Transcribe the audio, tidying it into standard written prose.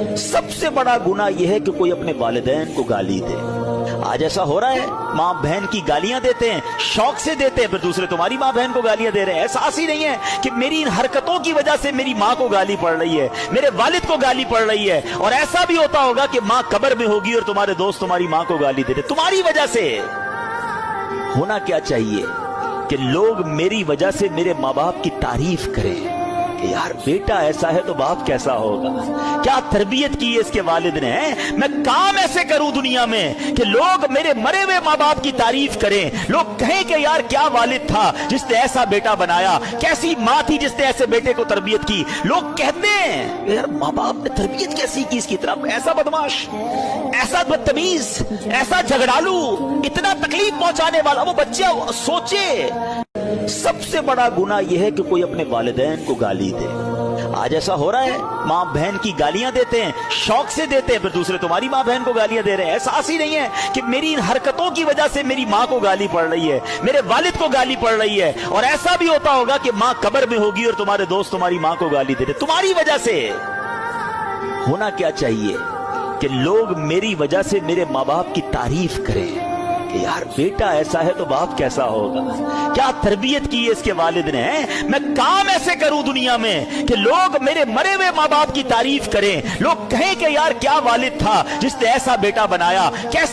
सबसे बड़ा गुनाह यह है कि कोई अपने वालिदैन को गाली दे। आज ऐसा हो रहा है, माँ बहन की गालियां देते हैं, शौक से देते हैं, फिर दूसरे तुम्हारी माँ बहन को गालियां दे रहे हैं। एहसास ही नहीं है कि मेरी इन हरकतों की वजह से मेरी माँ को गाली पड़ रही है, मेरे वालिद को गाली पड़ रही है। और ऐसा भी होता होगा कि माँ कब्र में होगी और तुम्हारे दोस्त तुम्हारी माँ को गाली दे रहे तुम्हारी वजह से। होना क्या चाहिए कि लोग मेरी वजह से मेरे माँ बाप की तारीफ करें कि यार बेटा ऐसा है तो बाप कैसा होगा, क्या तरबियत की है इसके वालिद ने। मैं काम ऐसे करूं दुनिया में कि लोग मेरे मरे हुए माँ बाप की तारीफ करें, लोग कहें कि यार क्या वालिद था जिसने ऐसा बेटा बनाया, कैसी माँ थी जिसने ऐसे बेटे को तरबियत की। लोग कहते हैं यार माँ बाप ने तरबियत कैसी की इसकी तरफ, ऐसा बदमाश, ऐसा बदतमीज, ऐसा झगड़ालू, इतना तकलीफ पहुंचाने वाला वो बच्चा। सोचे सबसे बड़ा गुनाह यह है कि कोई अपने वालिदैन को गाली दे। आज ऐसा हो रहा है, माँ बहन की गालियां देते हैं, शौक से देते हैं, फिर दूसरे तुम्हारी माँ बहन को गालियां दे रहे हैं। एहसास ही नहीं है कि मेरी इन हरकतों की वजह से मेरी माँ को गाली पड़ रही है, मेरे वालिद को गाली पड़ रही है। और ऐसा भी होता होगा कि माँ कब्र में होगी और तुम्हारे दोस्त तुम्हारी माँ को गाली दे रहे तुम्हारी वजह से। होना क्या चाहिए कि लोग मेरी वजह से मेरे माँ बाप की तारीफ करें कि यार बेटा ऐसा है तो बाप कैसा होगा, क्या तरबियत की है इसके वालिद ने। मैं काम ऐसे करूं दुनिया में कि लोग मेरे मरे हुए माँ बाप की तारीफ करें, लोग कहें कि यार क्या वालिद था जिसने ऐसा बेटा बनाया, कैसे